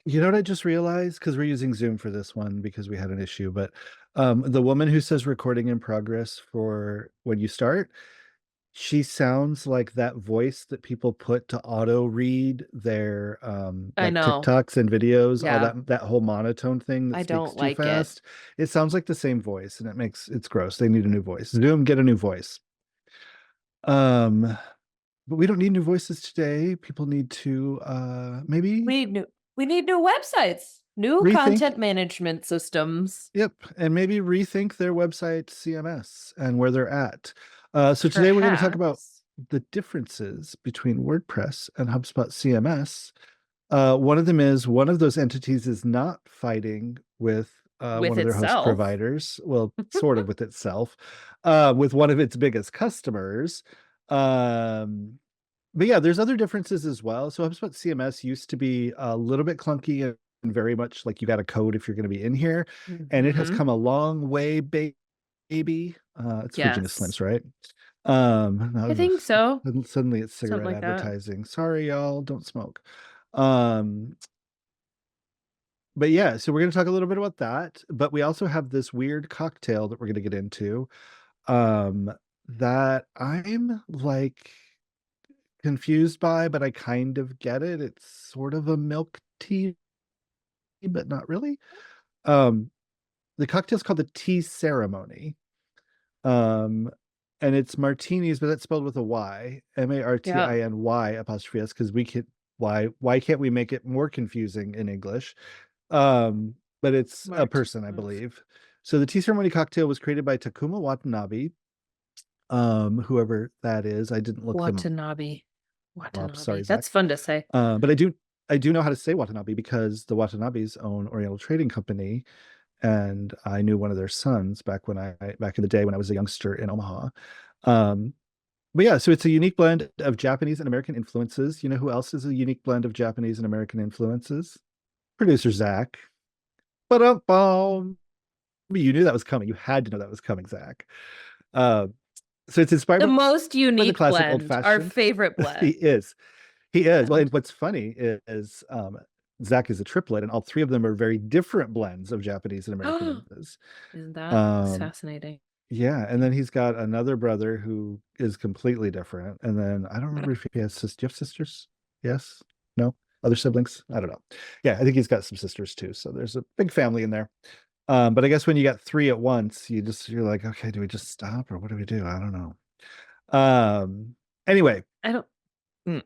You know what I just realized? Because we're using Zoom for this one because we had an issue, but the woman who says recording in progress for when you start, she sounds like that voice that people put to auto read their I like know. TikToks and videos, all Yeah. that whole monotone thing that I speaks don't too like it. fast. It sounds like the same voice and it's gross. They need a new voice. Zoom, get a new voice. Um, but we don't need new voices today. People need to maybe We need new websites, new rethink. content management systems. Yep, and maybe rethink their website CMS and where they're at. So today we're going to talk about Perhaps the differences between WordPress and HubSpot CMS. One of them is one of those entities is not fighting with with one of their host itself. providers, well, sort of with itself, with one of its biggest customers. Um, but yeah, there's other differences as well. So HubSpot CMS used to be a little bit clunky and very much like you got a code if you're going to be in here. And it has Hmm. come a long way, baby. It's Virginia Yes. Slims, right? I think so. Suddenly it's Something cigarette like that. advertising. Sorry, y'all, don't smoke. Um, but yeah, so we're going to talk a little bit about that. But we also have this weird cocktail that we're going to get into um, that I'm like confused by, but I kind of get it. It's sort of a milk tea, but not really. Um, the cocktail's called the tea ceremony. Um, and it's martinis, but that's spelled with a Y, Yeah. Martiny apostrophe S, because we could why can't we make it more confusing in English? But it's a Smart person, I move. believe. So the tea ceremony cocktail was created by Takuma Watanabe, whoever that is. I didn't look them Watanabe. up. Sorry, Watanabe. That's Zach. fun to say. But I do know how to say Watanabe because the Watanabes own Oriental Trading Company, and I knew one of their sons back in the day when I was a youngster in Omaha. Um, but yeah, so it's a unique blend of Japanese and American influences. You know who else is a unique blend of Japanese and American influences? Producer Zach. But you knew that was coming. You had to know that was coming, Zach. Uh, so it's inspired The most by the unique classic old blend, our fashioned. favorite He blend. is. He is. Well, and what's funny is Zach is a triplet, and all three of them are very different blends of Japanese and American influences. Isn't that Um, fascinating? yeah, and then he's got another brother who is completely different. And then I don't remember if he has sisters. Do you have sisters? Yes? No? Other siblings? I don't know. Yeah, I think he's got some sisters too. So there's a big family in there. But I guess when you got three at once, you're like, okay, do we just stop or what do we do? I don't know. Anyway, I don't mm,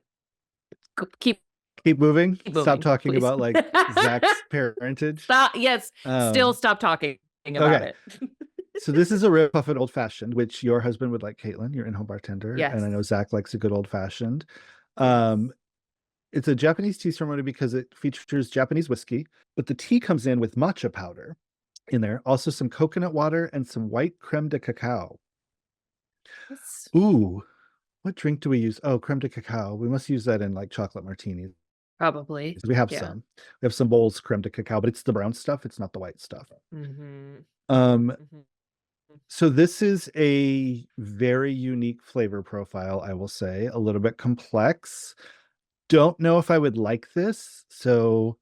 keep keep moving. Stop moving, talking please. about like Zach's parentage. Stop. Yes. Still Um, stop talking about okay. it. So this is a rip off an old fashioned, which your husband would like, Caitlin, your in-home bartender, and Yes. I know Zach likes a good old fashioned. Yes. Um, it's a Japanese tea ceremony because it features Japanese whiskey, but the tea comes in with matcha powder in there, also some coconut water and some white creme de cacao. That's Ooh, what drink do we use? Oh, creme de cacao. We must use that in like chocolate martinis. probably. We have Yeah. some. We have some bowls creme de cacao, but it's the brown stuff. It's not the white stuff. Hmm. Um, Hmm. so this is a very unique flavor profile, I will say, a little bit complex. Don't know if I would like this. So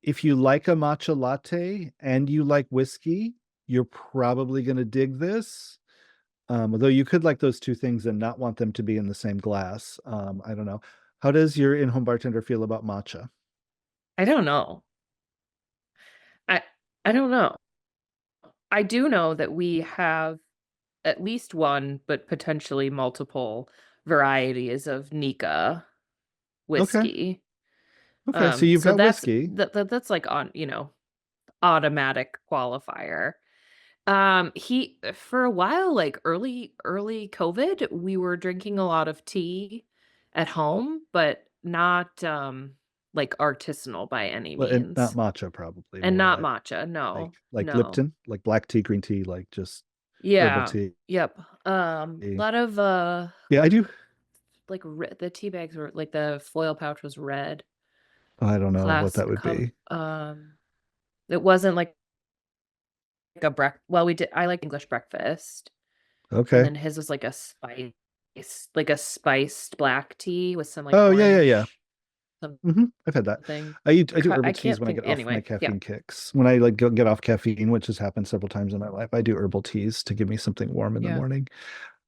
if you like a matcha latte and you like whiskey, you're probably going to dig this. Although you could like those two things and not want them to be in the same glass. I don't know. How does your in-home bartender feel about matcha? I don't know. I I don't know. I do know that we have at least one, but potentially multiple varieties of Nika Okay. whiskey. Okay. So you've So got whiskey. that's like on, automatic qualifier. He for a while, like early COVID, we were drinking a lot of tea at home, but not like artisanal by any Well, and not means. matcha, probably And more not like matcha. No. like No. Lipton, like black tea, green tea, like just herbal Yeah. tea. Yep. A lot of Yeah, I do. like the tea bags were like the foil pouch was red, I don't know what that classic would color. be. It wasn't like a well, we did I like English breakfast, and Okay. then his was like a spiced black tea with some like Oh, yeah, yeah, yeah. orange. I've had that. something. I do I herbal teas can't when I think. get off my Anyway, yeah, caffeine kicks. When I like get off caffeine, which has happened several times in my life, I do herbal teas to give me something warm in the yeah, morning.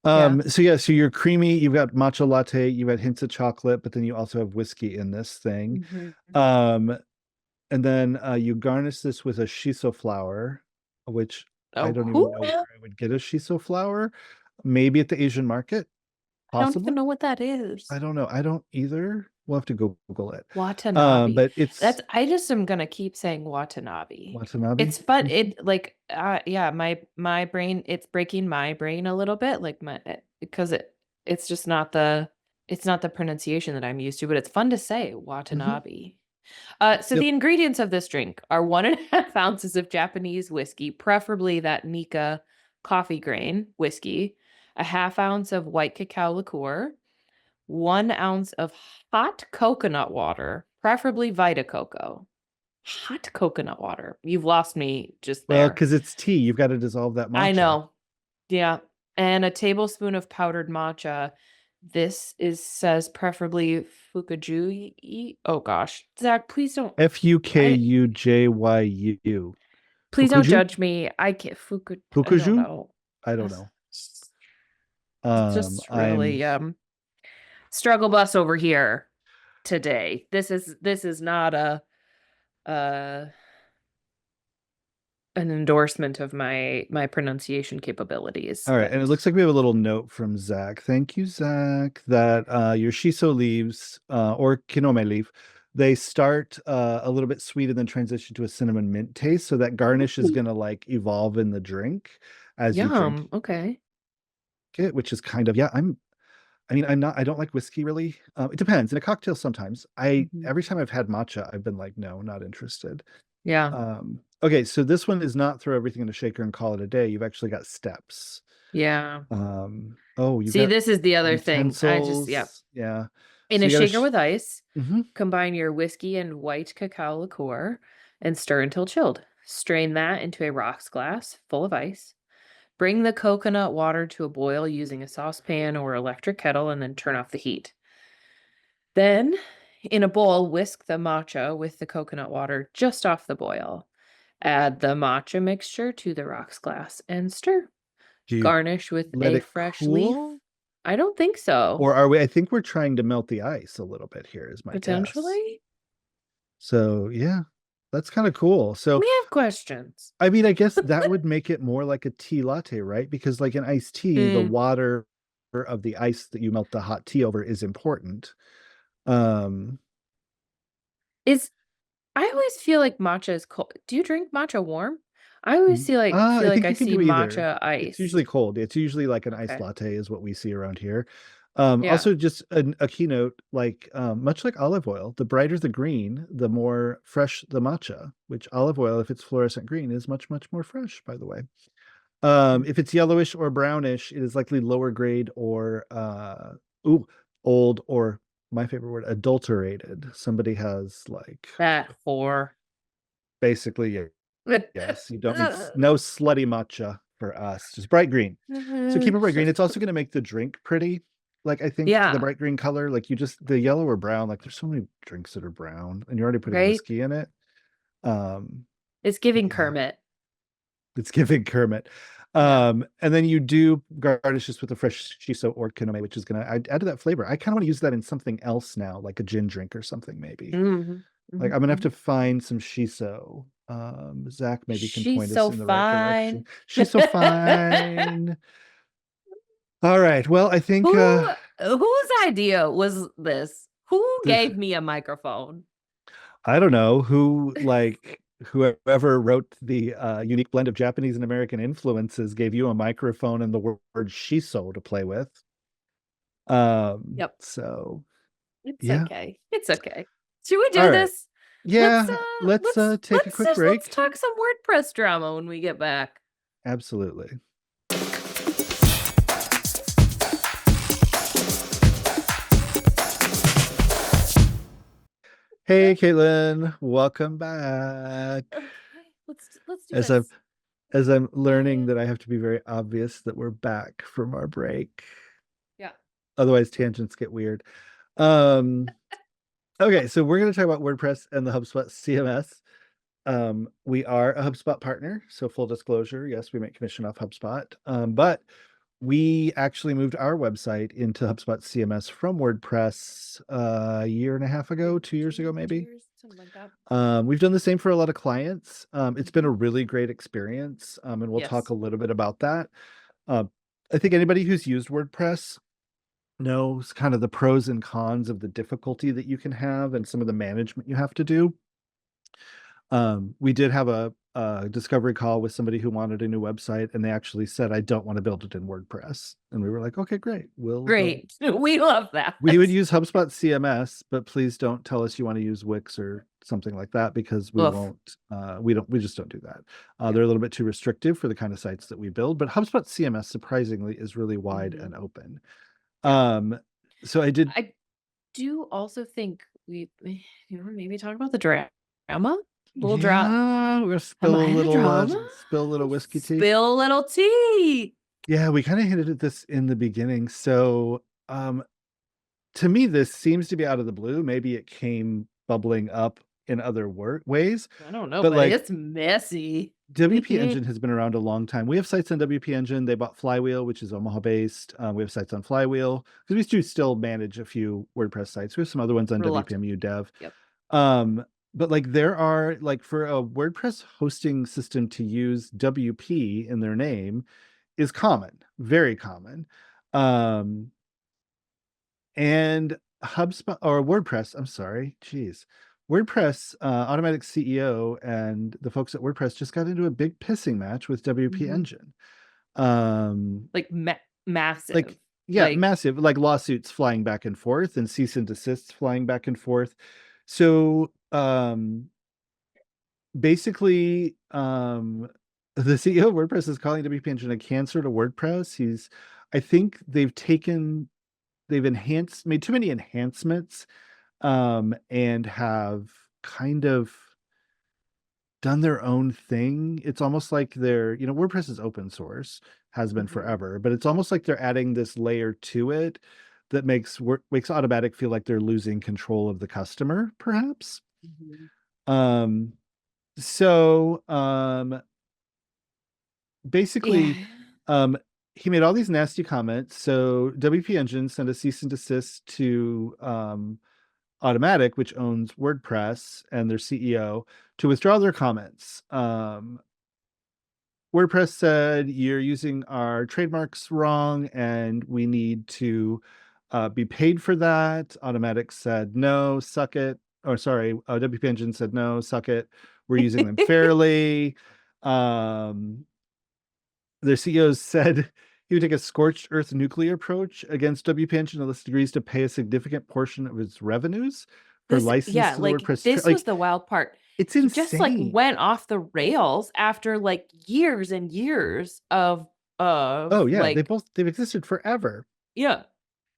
yeah. So yeah, so you're creamy, you've got matcha latte, you've got hints of chocolate, but then you also have whiskey in this thing. Hmm. Um, and then you garnish this with a shiso flower, which I Oh, don't even who? know where I would get a shiso flower. Maybe at the Asian market, I don't even possibly. know what that I is. don't know. I don't either. We'll have to Google it. Watanabe. But it's That's I just am gonna keep saying Watanabe. Watanabe. It's but Mhm. it like yeah, my brain it's breaking my brain a little bit like my because it's just not the it's not the pronunciation that I'm used to, but it's fun to say Mhm. Watanabe. So Yep. the ingredients of this drink are 1.5 ounces of Japanese whiskey, preferably that Nika coffee grain whiskey, a half ounce of white cacao liqueur, 1 ounce of hot coconut water, preferably Vita Coco. Hot coconut water. You've lost me just Well, there. because it's tea, you've got to dissolve that I matcha. know. Yeah. And a tablespoon of powdered matcha. This is says preferably fukajuyi. Oh gosh. Zach, please don't I Fukujyu. please don't Fukuju? judge me. I can't I don't Fukuju? know. I don't know. It's just I'm really struggle bus over here today. This is not a uh an endorsement of my pronunciation capabilities, all right, and it but looks like we have a little note from Zach. Thank you, Zach, that your shiso leaves or kinome leaf, they start a little bit sweet and then transition to a cinnamon mint taste. So that garnish is ooh, gonna like evolve in the drink as you drink yum. Okay. it, which is kind of yeah. I mean, I don't like whiskey really. It depends. In a cocktail, sometimes Mhm. every time I've had matcha, I've been like, no, not interested. Yeah. Okay, so this one is not throw everything in a shaker and call it a day. You've actually got steps. Yeah. Oh, you've See, got this is the other thing. I just yeah. utensils. Yeah. In So a you got to shaker with ice, hmm combine your whiskey and white cacao liqueur and stir until chilled. Strain that into a rocks glass full of ice. Bring the coconut water to a boil using a saucepan or electric kettle and then turn off the heat. Then, in a bowl, whisk the matcha with the coconut water just off the boil. Add the matcha mixture to the rocks glass and stir. Do you Garnish with let a it fresh leaf. cool? I don't think so. Or are we? I think we're trying to melt the ice a little bit here, is my guess. Potentially? So yeah, that's kind of cool. So We have questions. I mean, I guess that would make it more like a tea latte, right? Because like an iced tea, the Mm. water of the ice that you melt the hot tea over is important. Um, Is I always feel like matcha is cold. Do you drink matcha warm? I always feel I like think I you can see do either. matcha It's usually iced. cold. It's usually like an iced Okay. latte is what we see around here. Yeah. Also just a keynote, like much like olive oil, the brighter the green, the more fresh the matcha, which olive oil, if it's fluorescent green, is much, much more fresh, by the way. Mm. If it's yellowish or brownish, it is likely lower grade or ooh, old or my favorite word, adulterated. Somebody has like That whore. basically yes, you don't need no slutty matcha for us, just bright green. So keep it bright green. It's also going to make the drink pretty. Like I think the Yeah, bright green color, like you just the yellow or brown, like there's so many drinks that are brown and you're already putting right? whiskey in it. Um, It's giving yeah, Kermit. it's giving Kermit. Yeah. And then you do garnish this with a fresh shiso or kinome, which is gonna add to that flavor. I kind of want to use that in something else now, like a gin drink or something, maybe. Mhm. Like Mhm, I'm gonna have mhm. to find some shiso. Zach maybe can She's point us so in the right direction. fine. She's so fine. All right. Well, I think Whose idea was this? Who this, gave me a microphone? I don't know who like whoever wrote the unique blend of Japanese and American influences gave you a microphone and the word shiso to play with. Yep. So It's yeah. okay. It's okay. Should we All do right. this? Yeah, let's take a quick Let's break. talk some WordPress drama when we get back. Absolutely. Hey, Caitlin, welcome back. Okay, let's do As I'm this. as I'm learning Yeah. that I have to be very obvious that we're back from our break. Yeah. Otherwise, tangents get weird. Um, Okay, so we're going to talk about WordPress and the HubSpot CMS. We are a HubSpot partner, so full disclosure, yes, we make commission off HubSpot. But we actually moved our website into HubSpot CMS from WordPress a year and a half Like ago, 2 years ago, 2 maybe. years, something like that. We've done the same for a lot of clients. It's been a Mhm. really great experience, and we'll talk Yes. a little bit about that. Uh, I think anybody who's used WordPress knows kind of the pros and cons of the difficulty that you can have and some of the management you have to do. We did have a discovery call with somebody who wanted a new website, and they actually said, "I don't want to build it in WordPress." And we were like, "Okay, great. We'll go. Great. We love that. We would use HubSpot CMS, but please don't tell us you want to use Wix or something like that because we Oof. won't. We just don't do that. Yeah. They're a little bit too restrictive for the kind of sites that we build. But HubSpot CMS surprisingly is really wide Mhm. and open. Yeah. Um, so I did. I do also think maybe talk about the drama? Little Yeah, we're gonna Am I in a drama? spill a little whiskey tea. Spill a little tea. Yeah, we kind of hinted at this in the beginning. So, to me, this seems to be out of the blue. Maybe it came bubbling up in other ways, I don't know, but but like it's messy. WP Engine has been around a long time. We have sites on WP Engine. They bought Flywheel, which is Omaha based. We have sites on Flywheel because we do still manage a few WordPress sites. We have some other ones on Reluctant. WPMU Dev. Yep. Um, but like there are like for a WordPress hosting system to use WP in their name is common, very common. Um, and HubSpot or WordPress, I'm sorry, geez. WordPress automatic CEO and the folks at WordPress just got into a big pissing match with WP Mhm. Engine. Um, Like, massive. like yeah, Like, massive like lawsuits flying back and forth and cease and desists flying back and forth. So basically the CEO of WordPress is calling WP Engine a cancer to WordPress. I think they've made too many enhancements and have kind of done their own thing. It's almost like WordPress is open source, has been mhm, forever, but it's almost like they're adding this layer to it that makes Automatic feel like they're losing control of the customer, perhaps. mhm. Um, so basically, Yeah. um, he made all these nasty comments. So WP Engine sent a cease and desist to Automatic, which owns WordPress, and their CEO to withdraw their comments. WordPress said you're using our trademarks wrong and we need to be paid for that. Automatic said no, suck it. Or sorry, WP Engine said no, suck it. We're using them fairly. Um, their CEO said he would take a scorched earth nuclear approach against WP Engine unless it agrees to pay a significant portion of its revenues for license Yeah, to the like, WordPress. this was the wild part. It's He just, like, insane. went off the rails after, like, years and years Oh yeah, like they've existed forever. yeah.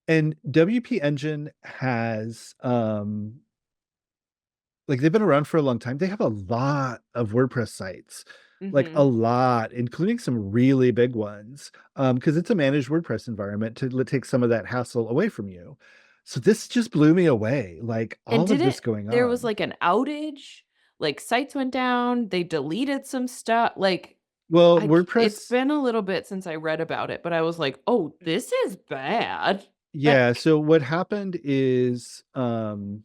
And WP Engine has like they've been around for a long time. They have a lot of WordPress sites, like a Mhm. lot, including some really big ones. Because it's a managed WordPress environment to take some of that hassle away from you. So this just blew me away. Like And all of didn't this going there was, on. like, an outage, like, sites went down, they deleted some stuff, like, Well, it's WordPress, been a little bit since I read about it, but I was like, "Oh, this is bad." yeah. Like So what happened is um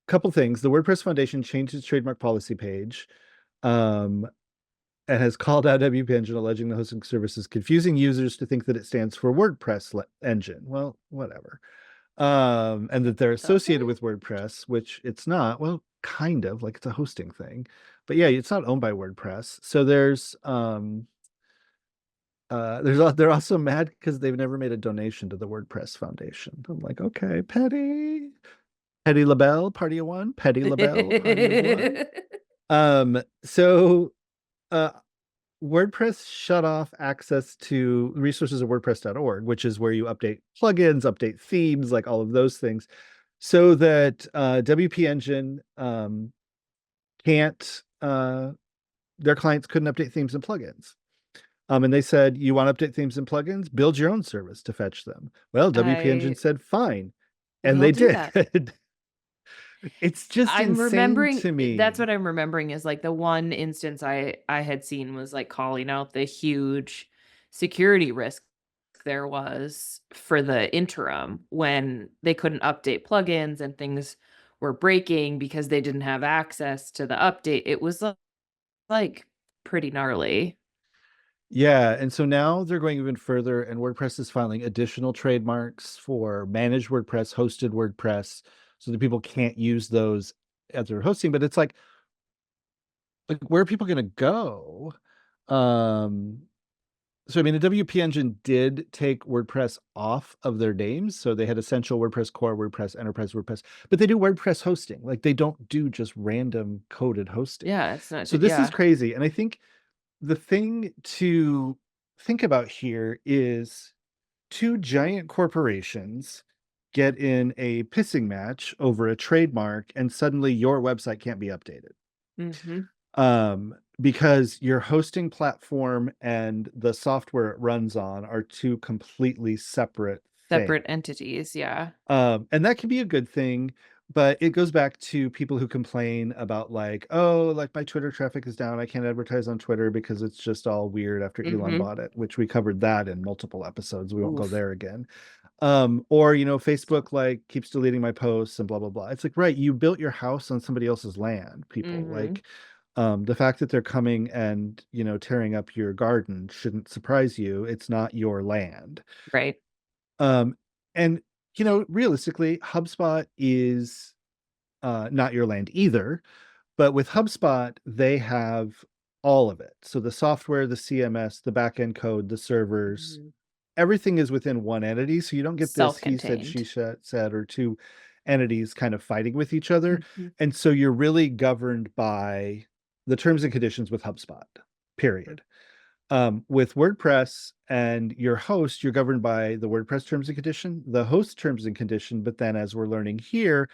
couple things. The WordPress Foundation changed its trademark policy page. Um, and has called out WP Engine, alleging the hosting service is confusing users to think that it stands for WordPress engine. Well, whatever. And that they're does associated it? with WordPress, which it's not. Well, kind of like it's a hosting thing, but yeah, it's not owned by WordPress. So they're also mad because they've never made a donation to the WordPress Foundation. I'm like, okay, petty labelle, party of one, petty labelle, party of one. So uh WordPress shut off access to resources of WordPress.org, which is where you update plugins, update themes, like all of those things, so that WP Engine can't, their clients couldn't update themes and plugins. And they said, you want to update themes and plugins? Build your own service to fetch them. Well, WP Engine I said, fine. And We'll they do that. did. It's just I'm insane remembering to that's what me. I'm remembering is, like, the one instance I had seen was, like, calling out the huge security risk there was for the interim when they couldn't update plugins and things were breaking because they didn't have access to the update. It was, like, pretty gnarly. Yeah, and so now they're going even further, and WordPress is filing additional trademarks for managed WordPress, hosted WordPress, so that people can't use those as their hosting. But it's like where are people going to go? Um, so I mean, the WP Engine did take WordPress off of their names, so they had Essential WordPress, Core WordPress, Enterprise WordPress, but they do WordPress hosting. Like they don't do just random coded hosting. Yeah, it's not So this is yeah. crazy, and I think the thing to think about here is two giant corporations get in a pissing match over a trademark, and suddenly your website can't be updated. Mhm. Because your hosting platform and the software it runs on are two completely separate things. Separate entities, yeah. And that can be a good thing, but it goes back to people who complain about like, oh, like my Twitter traffic is down. I can't advertise on Twitter because it's just all weird after Elon Mhm. bought it, which we covered that in multiple episodes. We won't go Oof. there again. Or Facebook like keeps deleting my posts and blah blah blah. It's like, right, you built your house on somebody else's land, people. Mhm. Like the fact that they're coming and tearing up your garden shouldn't surprise you. It's not your land. Right. um, and realistically, HubSpot is not your land either. But with HubSpot, they have all of it. So the software, the CMS, the backend code, the servers, Mhm. everything is within one entity. So you don't get this he said, she Self-contained. said, or two entities kind of fighting with each other. Mhm. And so you're really governed by the terms and conditions with HubSpot, Mm. period. With WordPress and your host, you're governed by the WordPress terms and condition, the host terms and condition. But then, as we're learning here,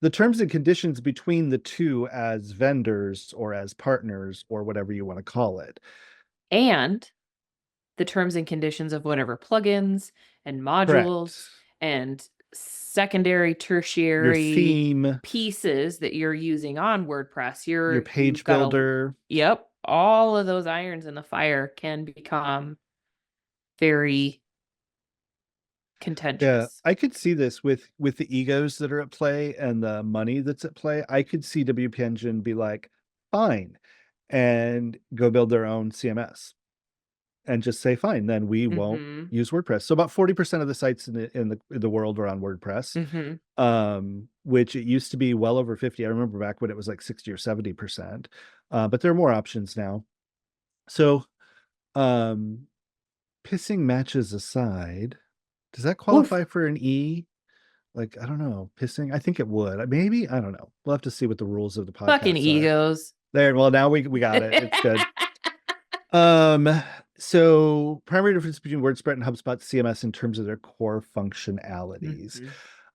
the terms and conditions between the two as vendors or as partners or whatever you want to call it. And the terms and conditions of whatever plugins and Correct. modules and secondary, Your tertiary theme, pieces that you're using on WordPress. your You've page got a builder. yep, all of those irons in the fire can become very Yeah, contentious. I could see this with the egos that are at play and the money that's at play. I could see WP Engine be like, fine, and go build their own CMS and just say, fine, then we won't Mhm. use WordPress. So about 40% of the sites in the world are on WordPress, Mhm. which it used to be well over 50. I remember back when it was like 60 or 70%. But there are more options now. So um, pissing matches aside, does that Oof. qualify for an E? Like, I don't know, pissing. I think it would. Maybe, I don't know. We'll have to see what the rules of the Fucking podcast are. egos. There. Well, now we got it. It's good. Um, so primary difference between WordSpread and HubSpot CMS in terms of their core functionalities.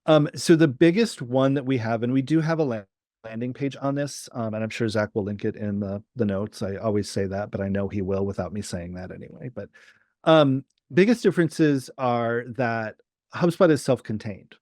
Mhm. So the biggest one that we have, and we do have a landing page on this, and I'm sure Zach will link it in the notes. I always say that, but I know he will without me saying that anyway. But biggest differences are that HubSpot is self-contained.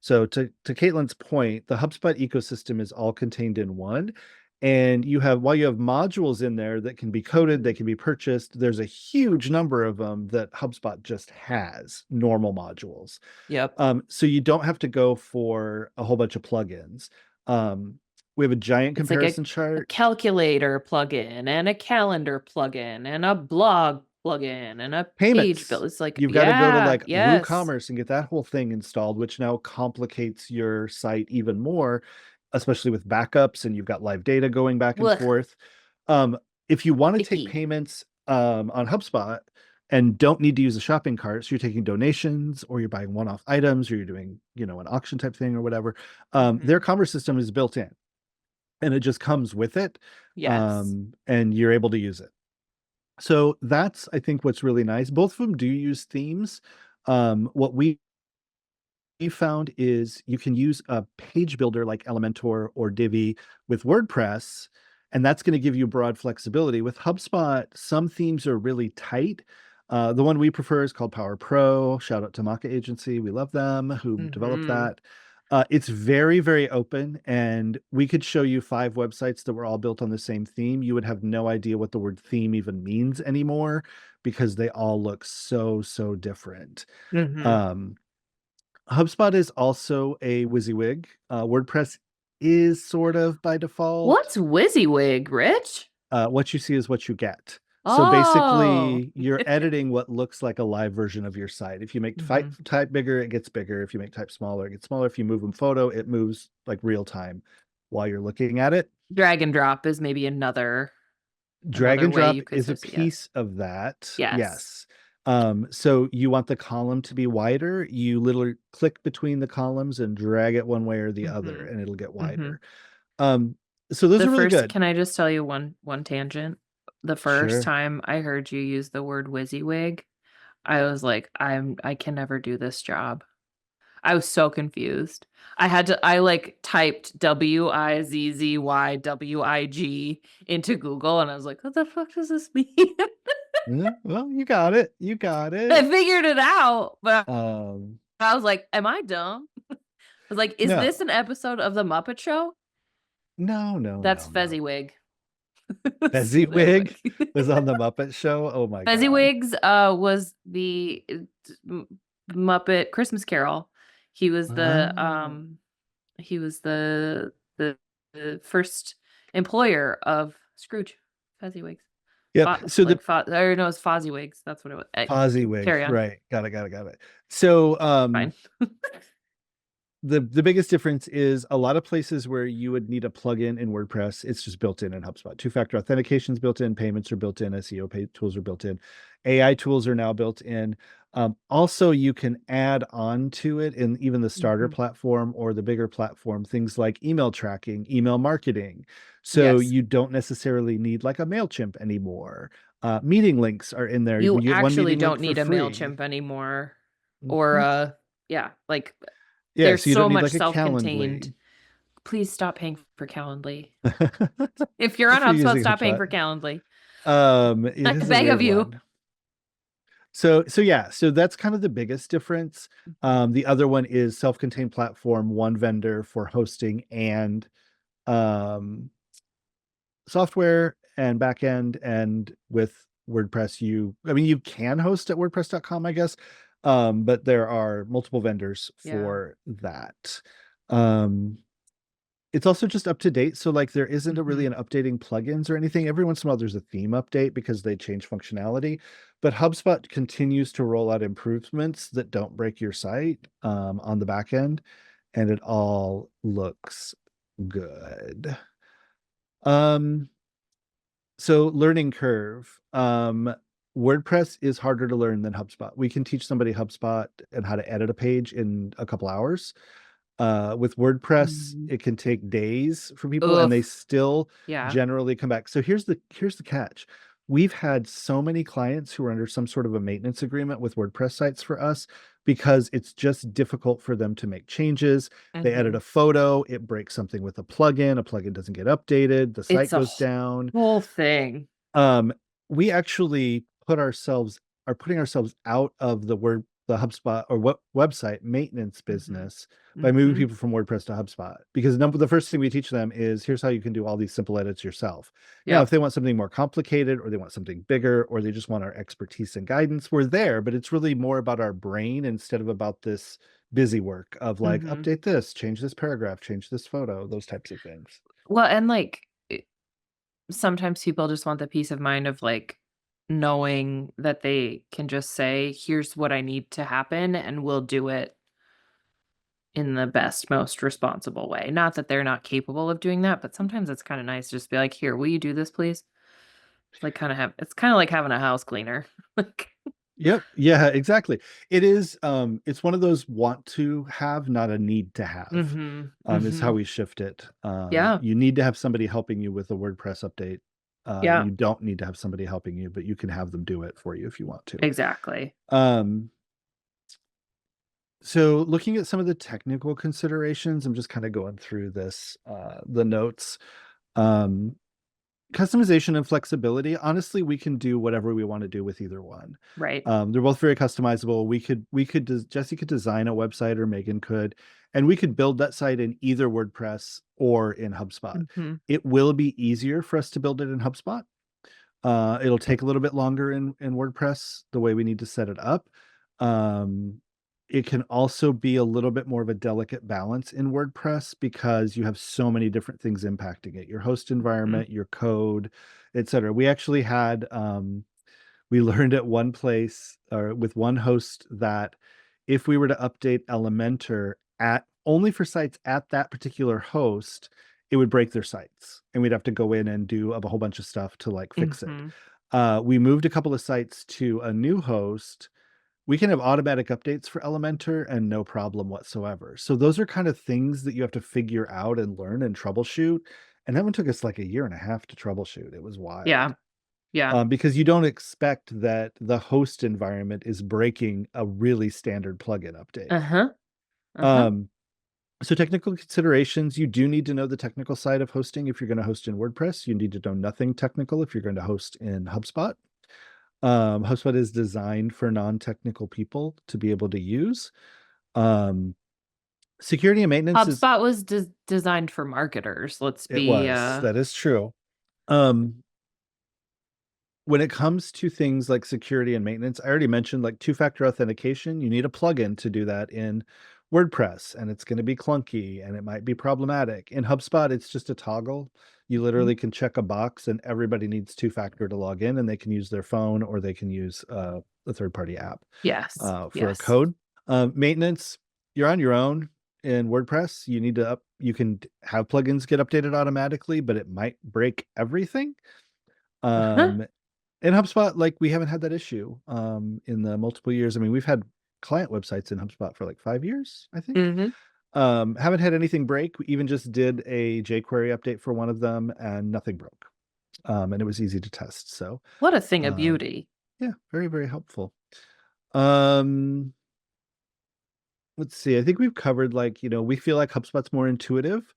So to Caitlin's point, the HubSpot ecosystem is all contained in one. And while you have modules in there that can be coded, they Mhm. can be purchased, there's a huge number of them that HubSpot just has, normal modules. Yep. So you don't have to go for a whole bunch of plugins. Um, we have a giant It's like comparison a chart. calculator plugin and a calendar plugin and a blog plugin and a page build. Payments. It's like, You've got to go to yeah, like yes. WooCommerce and get that whole thing installed, which now complicates your site even more, especially with backups and you've got live data going back and Ugh, forth. Um, if you want to take icky. payments on HubSpot and don't need to use a shopping cart, so you're taking donations or you're buying one-off items or you're doing, an auction type thing or whatever, their Mhm. commerce system is built in and it just comes with it, Yes. and you're able to use it. So that's, I think, what's really nice. Both of them do use themes. What we found is you can use a page builder like Elementor or Divi with WordPress, and that's going to give you broad flexibility. With HubSpot, some themes are really tight. The one we prefer is called Power Pro. Shout out to Maka Agency. We love them who developed Mhm. that. It's very, very open, and we could show you 5 websites that were all built on the same theme. You would have no idea what the word theme even means anymore because they all look so, so different. Mhm. Um, HubSpot is also a WYSIWYG. WordPress is sort of by default. What's WYSIWYG, Rich? What you see is what you get. So Oh. basically, you're editing what looks like a live version of your site. If you make Mhm. type bigger, it gets bigger. If you make type smaller, it gets smaller. If you move them photo, it moves like real time while you're looking at it. Drag and drop is maybe Drag another and way drop you could is a associate. Yes. piece of that. Yes. Yes. So you want the column to be wider. You literally click between the columns and drag it one way or the other, Mhm. and it'll get Mhm. wider. Um, so those The are really first good. Can I just tell you one tangent? The first Sure. time I heard you use the word WYSIWYG, I was like, I can never do this job. I was so confused. I like typed WIZZYWIG into Google and I was like, what the fuck does this mean? Yeah, well, you got it. You got I it. figured it out, but Um, I was like, am I dumb? I was like, is this no, an episode of the Muppet Show? no, no, That's no, no. Fezziwig. Fezziwig Fezziwig. was on the Muppet Show. Oh my God. Fezziwigs was the Muppet Christmas Carol. He was the Oh. he was the first employer of Scrooge. Fezziwigs. Yep. So the Or no, it's Fozzie That's what it was. Fozziewig, Carry on. right? Got it. Got it. Got it. So, Fine. the biggest difference is a lot of places where you would need a plugin in WordPress, it's just built in HubSpot. Two-factor authentication is built in, payments are built in, tools are built in, AI tools are now built in. Also, you can add on to it in even the starter Mhm. platform or the bigger platform, things like email tracking, email marketing. So Yes. you don't necessarily need like a MailChimp anymore. Meeting links are in there. You You can get one actually meeting link don't for need a free. MailChimp anymore. Or Mhm. yeah, like Yeah, there's so you don't so need much like a self-contained. Calendly. Please stop paying for Calendly. If you're on If you're HubSpot, using stop paying HubSpot. for Calendly. It I is a beg of weird you. one. So yeah, so that's kind of the biggest difference. Mhm. The other one is self-contained platform, one vendor for hosting and um, software and backend. And with WordPress, I mean, you can host at WordPress.com, I guess, but there are multiple vendors Yeah. for that. Um, it's also just up to date. So like there isn't really Mhm. an updating plugins or anything. Every once in a while there's a theme update because they change functionality. But HubSpot continues to roll out improvements that don't break your site on the back end, and it all looks good. Um, so learning curve. WordPress is harder to learn than HubSpot. We can teach somebody HubSpot and how to edit a page in a couple hours. With WordPress, Mhm. it can take days for people, and they Oof. still Yeah. generally come back. So here's the catch. We've had so many clients who are under some sort of a maintenance agreement with WordPress sites for us because it's just difficult for them to make changes. They edit Mhm. a photo, it breaks something with a plugin doesn't get updated, the site It's a goes down. whole thing. Um, we actually are putting ourselves out of the HubSpot or what website maintenance Mhm. business by moving Mhm. people from WordPress to HubSpot because the first thing we teach them is here's how you can do all these simple edits yourself. Now, if Yep. they want something more complicated or they want something bigger or they just want our expertise and guidance, we're there, but it's really more about our brain instead of about this busy work of like Mhm. update this, change this paragraph, change this photo, those types of things. Well, and, like, sometimes people just want the peace of mind of, like, knowing that they can just say, "Here's what I need to happen," and we'll do it in the best, most responsible way. Not that they're not capable of doing that, but sometimes it's kinda nice to just be like, "Here, will you do this, please?" Like, it's kinda like having a house cleaner. Like Yep. Yeah, exactly. It's one of those want to have, not a need to have, Mhm. is how Mhm. we shift it. Yeah. You need to have somebody helping you with a WordPress update. Yeah. You don't need to have somebody helping you, but you can have them do it for you if you want to. Exactly. Um, so looking at some of the technical considerations, I'm just kind of going through the notes. Um, Customization and flexibility. Honestly, we can do whatever we want to do with either one. Right. They're both very customizable. Jesse could design a website, or Megan could, and we could build that site in either WordPress or in HubSpot. Mhm. It will be easier for us to build it in HubSpot. It'll take a little bit longer in WordPress, the way we need to set it up. Um, it can also be a little bit more of a delicate balance in WordPress because you have so many different things impacting it: your host Mhm. environment, your code, etc. We actually had we learned at one place, or with one host, that if we were to update Elementor at only for sites at that particular host, it would break their sites, and we'd have to go in and do a whole bunch of stuff to like fix it. Mhm. We moved a couple of sites to a new host. We can have automatic updates for Elementor and no problem whatsoever. So those are kind of things that you have to figure out and learn and troubleshoot. And that one took us like a year and a half to troubleshoot. It was wild. Yeah. Yeah. Because you don't expect that the host environment is breaking a really standard plugin update. Uh-huh. Uh-huh. Um, so technical considerations, you do need to know the technical side of hosting if you're going to host in WordPress. You need to know nothing technical if you're going to host in HubSpot. HubSpot is designed for non-technical people to be able to use. Um, security and maintenance is, HubSpot was designed for marketers. Let's it be was, that is true. Um, when it comes to things like security and maintenance, I already mentioned like two-factor authentication. You need a plugin to do that in WordPress, and it's going to be clunky and it might be problematic. In HubSpot, it's just a toggle. You literally can check a box, and everybody needs two-factor to log in, and they can use their phone or they can use a third-party app yes. for a Yes. code. Maintenance, you're on your own in WordPress. You need to you can have plugins get updated automatically, but it might break everything. Uh-huh. Um, in HubSpot, like, we haven't had that issue in the multiple years. I mean, we've had client websites in HubSpot for like 5 years, I think. Mhm. Haven't had anything break. We even just did a jQuery update for one of them, and nothing broke. And it was easy to test. So What a thing of um, beauty. yeah, very, very helpful. Um, let's see. I think we've covered, like, we feel like HubSpot's more intuitive.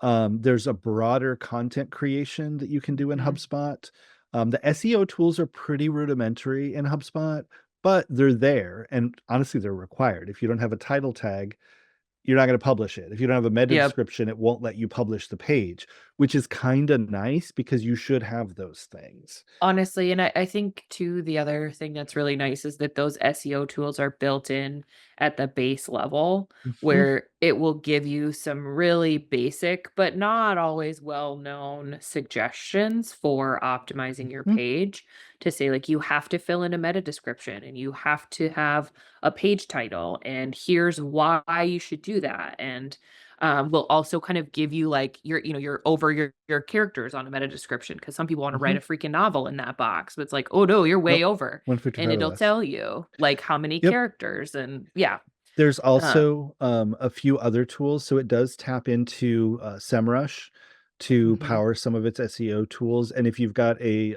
There's a broader content creation that you can do in Mhm. HubSpot. The SEO tools are pretty rudimentary in HubSpot, but they're there. And honestly, they're required. If you don't have a title tag, you're not going to publish it. If you don't have a meta Yep. description, it won't let you publish the page, which is kind of nice because you should have those things. Honestly, and I think too, the other thing that's really nice is that those SEO tools are built in at the base level Mhm. where it will give you some really basic, but not always well-known suggestions for optimizing your Mhm. page to say, like, you have to fill in a meta description and you have to have a page title, and here's why you should do that. And will also kind of give you like your over your characters on a meta description because some people want to write Mhm. a freaking novel in that box, but it's like, oh no, you're way Nope. over, and 155 or it'll less. tell you like how many Yep. characters and yeah. There's Uh, also a few other tools. So it does tap into SEMrush to mhm. power some of its SEO tools. And if you've got a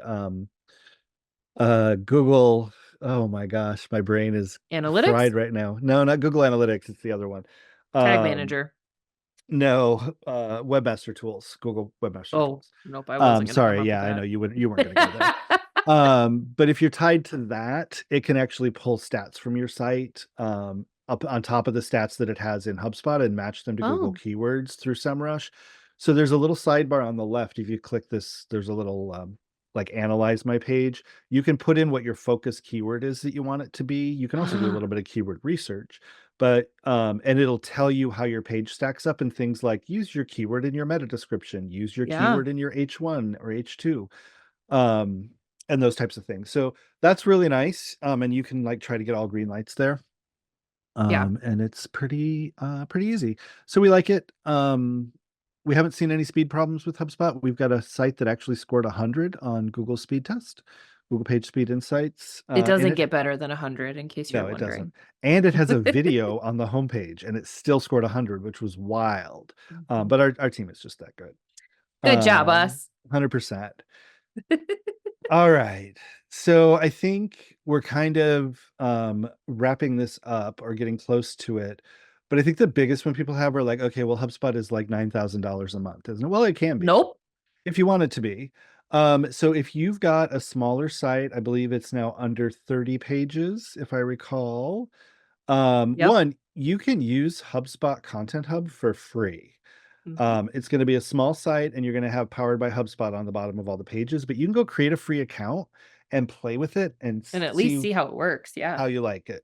Google, oh my gosh, my brain is Analytics, fried right now. No, not Google Analytics, it's the other one. tag Um, manager. no, Webmaster Tools, Google Webmaster Oh Tools. nope, I wasn't gonna come Sorry, up yeah, with I know that. you weren't gonna go there. But if you're tied to that, it can actually pull stats from your site up on top of the stats that it has in HubSpot and match them to Google Oh keywords through SEMrush. So there's a little sidebar on the left. If you click this, there's a little like analyze my page. You can put in what your focus keyword is that you want it to be. You can also do a little bit of keyword research, but and it'll tell you how your page stacks up, and things like use your keyword in your meta description, use your yeah, keyword in your H1 or H2, um, and those types of things. So that's really nice. And you can like try to get all green lights there. yeah. And it's pretty easy. So we like it. We haven't seen any speed problems with HubSpot. We've got a site that actually scored 100 on Google Speed Test, Google Page Speed Insights, It and doesn't it get better than 100, in case you're no, it doesn't. wondering. And it has a video on the homepage, and it still scored 100, which was wild. Mhm. But our team is just that good. Good job, us. 100%. All right. So I think we're kind of wrapping this up or getting close to it. But I think the biggest one people have are like, okay, well, HubSpot is like $9,000 a month, isn't it? Well, it can be Nope. if you want it to be. So if you've got a smaller site, I believe it's now under 30 pages, if I recall. Yep. One, you can use HubSpot Content Hub for free. Mhm. It's going to be a small site and you're going to have powered by HubSpot on the bottom of all the pages, but you can go create a free account and play with it and And at least see see how it works, how yeah. you like it.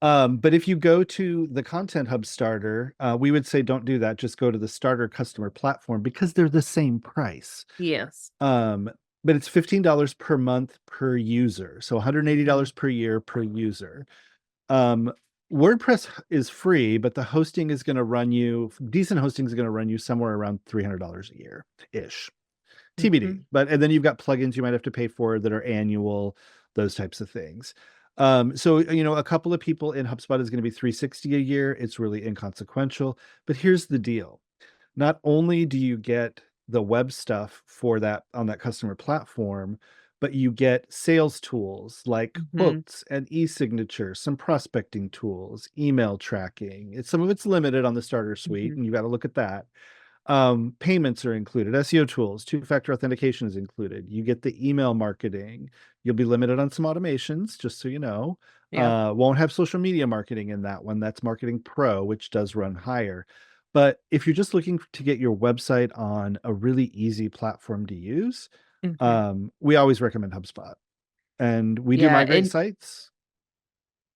But if you go to the Content Hub starter, we would say don't do that. Just go to the starter customer platform because they're the same price. Yes. Um, but it's $15 per month per user. So Mhm. $180 per year per user. Um, WordPress is free, but the hosting is going to run you, decent hosting is going to run you somewhere around $300 a year ish. TBD. Mhm. But and then you've got plugins you might have to pay for that are annual, those types of things. So a couple of people in HubSpot is going to be 360 a year. It's really inconsequential. But here's the deal. Not only do you get the web stuff for that on that customer platform, but you get sales tools like Mhm. quotes and e-signature, some prospecting tools, email tracking. Some of it's limited on the starter suite, Mhm. and you got to look at that. Payments are included, SEO tools, two-factor authentication is included. You get the email marketing. You'll be limited on some automations, just so you know. Yep. Won't have social media marketing in that one. That's Marketing Pro, which does run higher. But if you're just looking to get your website on a really easy platform to use, Mhm. we always recommend HubSpot. And we do Yeah, migrate and sites,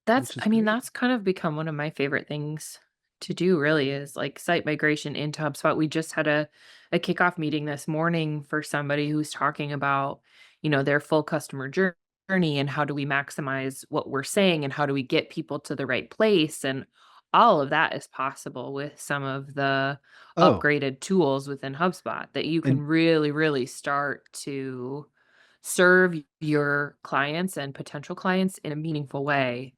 that's which is I mean, great. that's kind of become one of my favorite things to do really is like site migration into HubSpot. We just had a kickoff meeting this morning for somebody who's talking about, their full customer journey and how do we maximize what we're saying and how do we get people to the right place, and all of that is possible with some of the Oh, upgraded tools within HubSpot that you can and really really start to serve your clients and potential clients in a meaningful way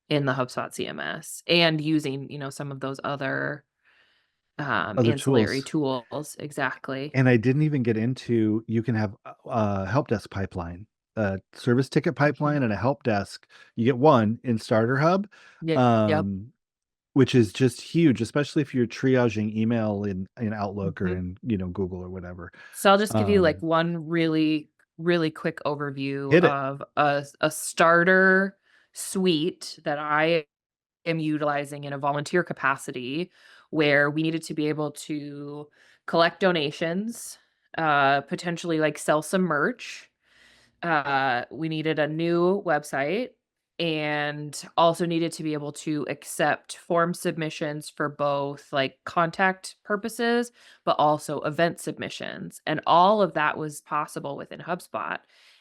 in the HubSpot CMS and using, some of those other, other ancillary tools. tools. Exactly. And I didn't even get into you can have a help desk pipeline, a service ticket Mhm. pipeline, and a help desk. You get one in Starter Hub, Yep. um, which is just huge, especially if you're triaging email in Outlook or Mhm. in Google or whatever. So I'll just give you like Um, one really, really quick overview Hit it. of a starter suite that I am utilizing in a volunteer capacity where we needed to be able to collect donations, potentially like sell some merch. We needed a new website and also needed to be able to accept form submissions for both like contact purposes, but also event submissions. And all of that was possible within HubSpot.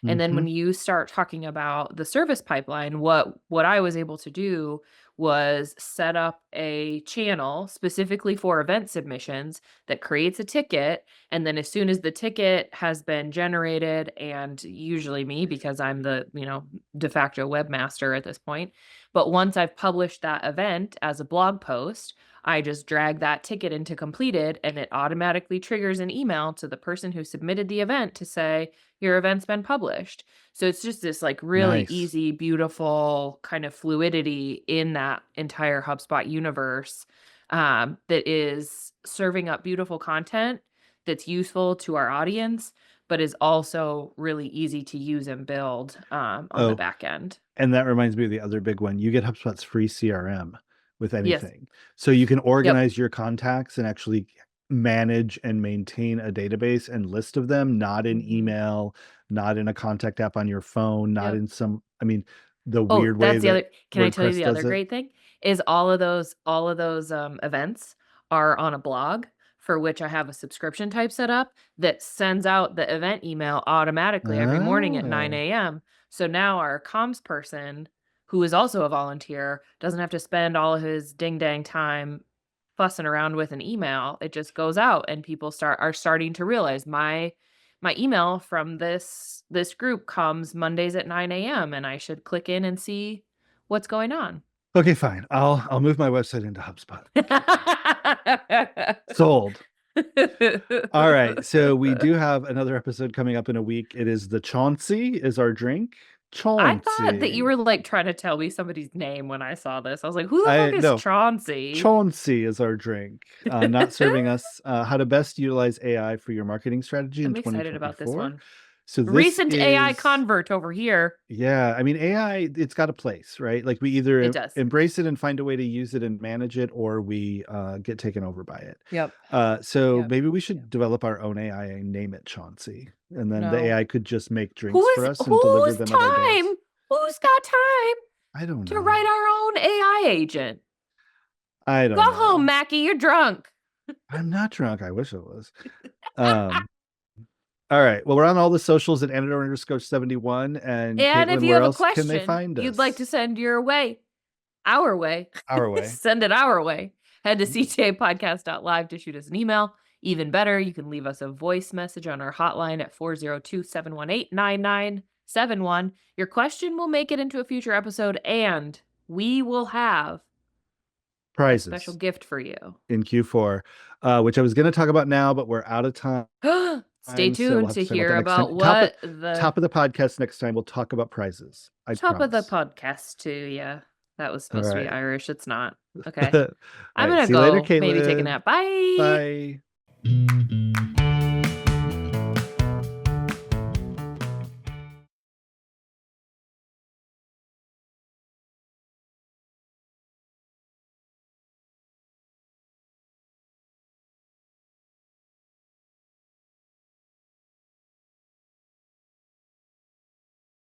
And then Hmm. when you start talking about the service pipeline, what I was able to do was set up a channel specifically for event submissions that creates a ticket, and then as soon as the ticket has been generated, and usually me because I'm the, de facto webmaster at this point, but once I've published that event as a blog post, I just drag that ticket into completed and it automatically triggers an email to the person who submitted the event to say, your event's been published. So it's just this like really Nice. easy, beautiful kind of fluidity in that entire HubSpot universe, that is serving up beautiful content that's useful to our audience, but is also really easy to use and build, on the Oh, back end. and that reminds me of the other big one. You get HubSpot's free CRM with Yes. anything. So you can Yep. organize your contacts and actually manage and maintain a database and list of them, not in Mhm. email, not in a contact app on your phone, not Yep. in the Oh, weird way that's the that other can I tell you WordPress the other does it. great thing? Is all of those, events are on a blog for which I have a subscription type set up that sends out the event email automatically every morning at Oh. 9 a.m. So now our comms person, who is also a volunteer, doesn't have to spend all of his ding dang time fussing around with an email. It just goes out and people are starting to realize my email from this group comes Mondays at 9 a.m. and I should click in and see what's going on. Okay, fine. I'll move my website into HubSpot. Sold. All right. So we do have another episode coming up in a week. It is the Chauncey is our drink. I thought that you Chauncey. were, like, trying to tell me somebody's name when I saw this. I was like, "Who the fuck I is no. Chauncey?" Chauncey is our drink. Not serving us how to best utilize AI for your marketing strategy in I'm excited about this 2024. one. So this Recent AI is convert over here. yeah, I mean AI, it's got a place, right? Like we either It does. embrace it and find a way to use it and manage it, or we get taken over by it. Yep. So Yep. maybe we Yep. should develop our own AI and name it Chauncey, and then the No. AI could just make drinks for us and deliver Who's them at our doors. time? Who's got time I don't to write know. our own AI agent? I Go don't home, know. Mackie, you're drunk. I'm not drunk. I wish I was. Um, all right. Well, we're on all the socials at Antidote_71. And And if Caitlin, you where have a else can they question find you'd like to us? send our way, Our way. send it our way. Head to ctapodcast.live to shoot us an email. Even better, you can leave us a voice message on our hotline at 402-718-9971. Your question will make it into a future episode, and we will have a special Prizes gift for you. in Q4, which I was going to talk about now, but we're out of time. Stay So we'll tuned have to to talk about that hear next about time. what the Top of the podcast next time. We'll talk about prizes. I top of the promise. podcast too. Yeah, that was All supposed to be right. Irish. It's not. Okay. All I'm right. gonna See you later, go maybe take a Caitlin. nap. Bye. Bye.